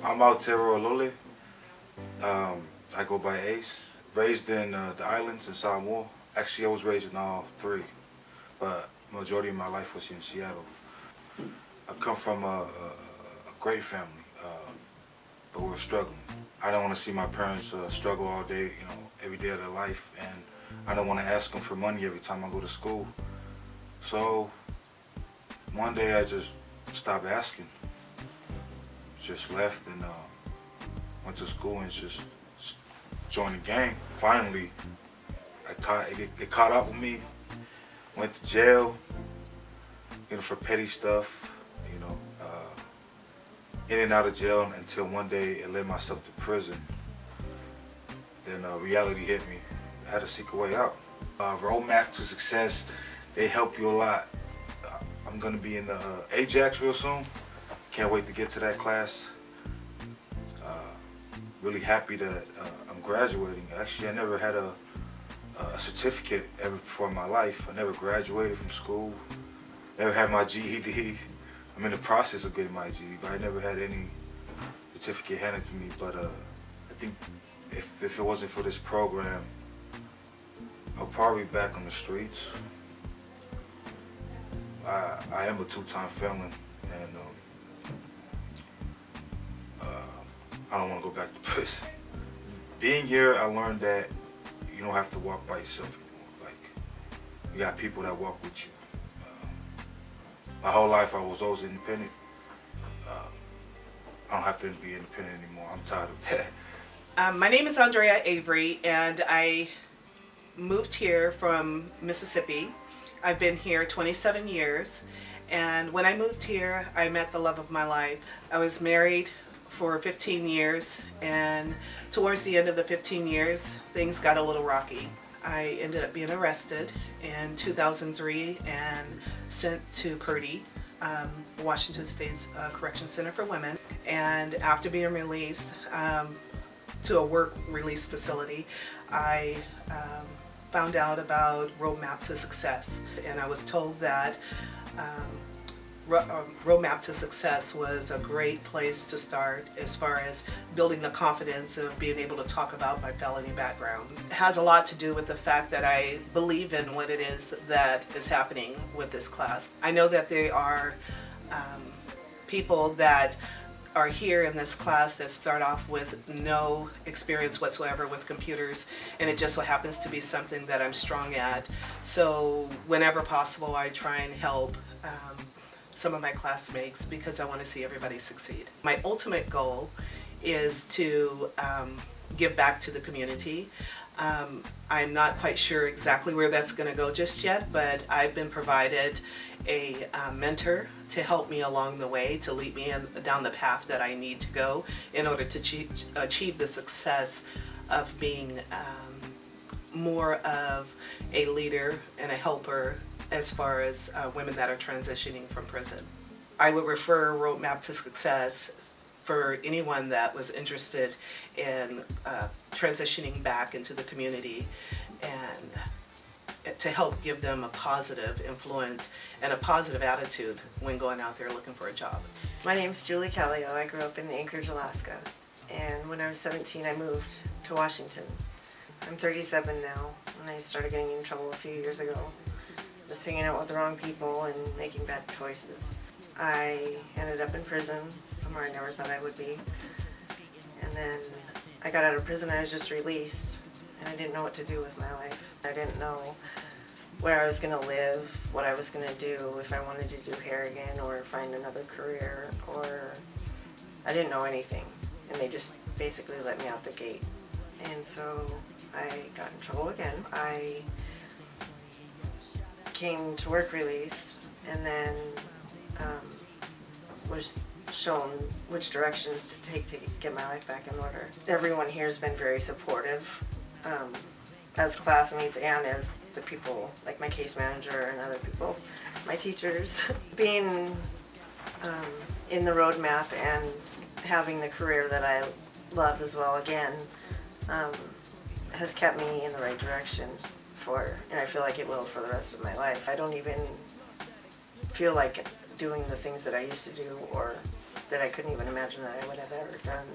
I'm Aotearoa Lole. I go by Ace. Raised in the islands in Samoa. Actually, I was raised in all three, but majority of my life was here in Seattle. I come from a great family, but we're struggling. I don't want to see my parents struggle all day, every day of their life, and I don't want to ask them for money every time I go to school. So one day I just stopped asking, just left and went to school and just joined the gang. Finally, it caught up with me. Went to jail, for petty stuff, in and out of jail until one day it led myself to prison. Then reality hit me. I had to seek a way out. Roadmap to Success, they help you a lot. I'm gonna be in the Ajax real soon. Can't wait to get to that class. Really happy that I'm graduating. Actually, I never had a certificate ever before in my life. I never graduated from school. Never had my GED. I'm in the process of getting my GED, but I never had any certificate handed to me. But I think if it wasn't for this program, I'll probably be back on the streets. I am a two-time felon, and I don't want to go back to prison. Being here, I learned that you don't have to walk by yourself anymore. Like, you got people that walk with you. My whole life, I was always independent. I don't have to be independent anymore. I'm tired of that. My name is Andrea Avery, and I moved here from Mississippi. I've been here 27 years, and when I moved here, I met the love of my life. I was married for 15 years, and towards the end of the 15 years, things got a little rocky. I ended up being arrested in 2003 and sent to Purdy, Washington State's Correction Center for Women. And after being released to a work release facility, I found out about Roadmap to Success, and I was told that Roadmap to Success was a great place to start as far as building the confidence of being able to talk about my felony background. It has a lot to do with the fact that I believe in what it is that is happening with this class. I know that there are people that are here in this class that start off with no experience whatsoever with computers, and it just so happens to be something that I'm strong at. So whenever possible, I try and help some of my classmates because I want to see everybody succeed. My ultimate goal is to give back to the community. I'm not quite sure exactly where that's going to go just yet, but I've been provided a mentor to help me along the way, to lead me down the path that I need to go in order to achieve the success of being more of a leader and a helper as far as women that are transitioning from prison. I would refer Roadmap to Success for anyone that was interested in transitioning back into the community and to help give them a positive influence and a positive attitude when going out there looking for a job. My name's Julie Callio. I grew up in Anchorage, Alaska, and when I was 17 I moved to Washington. I'm 37 now, and I started getting in trouble a few years ago. Just hanging out with the wrong people and making bad choices. I ended up in prison, somewhere I never thought I would be. And then I got out of prison, I was just released, and I didn't know what to do with my life. I didn't know where I was going to live, what I was going to do, if I wanted to do hair again or find another career, or I didn't know anything. And they just basically let me out the gate. And so I got in trouble again. I came to work release and then was shown which directions to take to get my life back in order. Everyone here has been very supportive, as classmates and as the people, like my case manager and other people, my teachers. Being in the roadmap and having the career that I love as well again has kept me in the right direction and I feel like it will for the rest of my life. I don't even feel like doing the things that I used to do or that I couldn't even imagine that I would have ever done.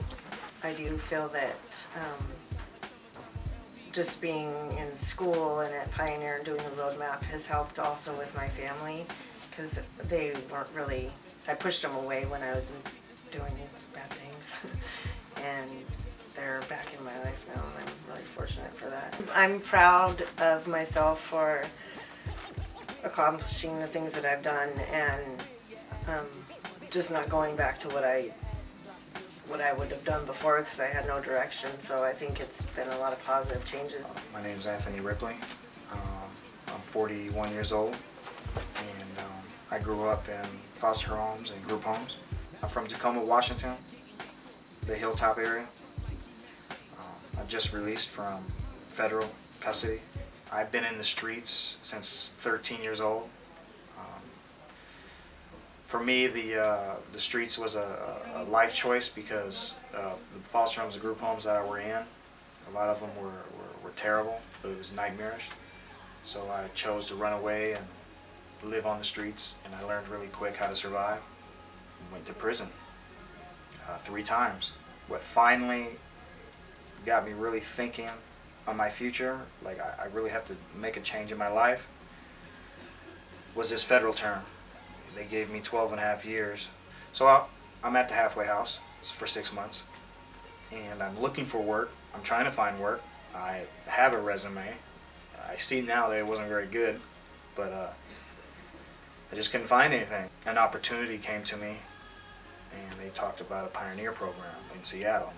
I do feel that just being in school and at Pioneer and doing the roadmap has helped also with my family, because they weren't really, I pushed them away when I was doing bad things. And they're back in my life now, and I'm really fortunate for that. I'm proud of myself for accomplishing the things that I've done, and just not going back to what I would have done before, because I had no direction. So I think it's been a lot of positive changes. My name is Anthony Ripley. I'm 41 years old, and I grew up in foster homes and group homes. I'm from Tacoma, Washington, the Hilltop area. I just released from federal custody. I've been in the streets since 13 years old. For me, the streets was a life choice, because the foster homes and group homes that I were in, a lot of them were terrible. It was nightmarish. So I chose to run away and live on the streets, and I learned really quick how to survive. Went to prison 3 times. What finally got me really thinking on my future, like I really have to make a change in my life, was this federal term. They gave me 12.5 years. So I'm at the halfway house for 6 months, and I'm looking for work. I'm trying to find work. I have a resume. I see now that it wasn't very good, but I just couldn't find anything. An opportunity came to me, and they talked about a Pioneer program in Seattle.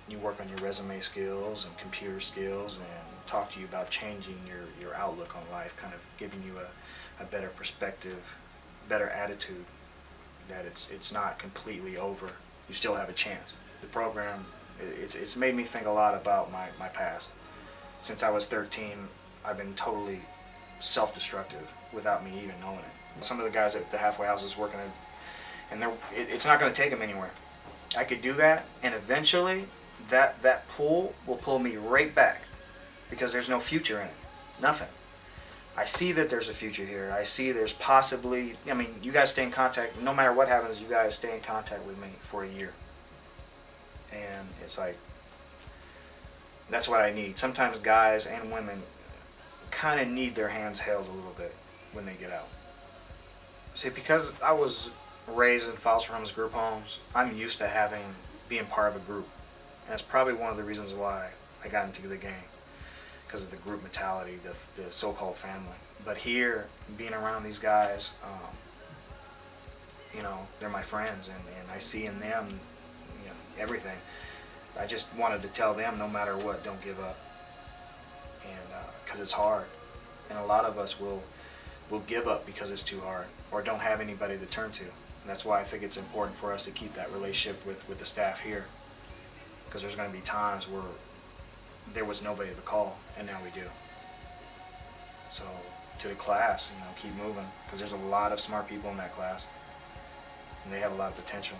You work on your resume skills and computer skills, and talk to you about changing your outlook on life, kind of giving you a better perspective, better attitude, that it's not completely over. You still have a chance. The program, it's made me think a lot about my past. Since I was 13, I've been totally self-destructive without me even knowing it. Some of the guys at the halfway houses working at, and it's not going to take them anywhere. I could do that, and eventually that pull will pull me right back, because there's no future in it. Nothing. I see that there's a future here. I see there's possibly, I mean, you guys stay in contact. No matter what happens, you guys stay in contact with me for a year. And it's like, that's what I need. Sometimes guys and women kind of need their hands held a little bit when they get out. See, because I was raised in foster homes, group homes, I'm used to being part of a group. And that's probably one of the reasons why I got into the gang, because of the group mentality, the so-called family. But here, being around these guys, you know, they're my friends, and I see in them, you know, everything. I just wanted to tell them, no matter what, don't give up, and because it's hard, and a lot of us will give up because it's too hard, or don't have anybody to turn to. And that's why I think it's important for us to keep that relationship with the staff here, because there's going to be times where there was nobody to call, and now we do. So to the class, you know, keep moving, because there's a lot of smart people in that class, and they have a lot of potential.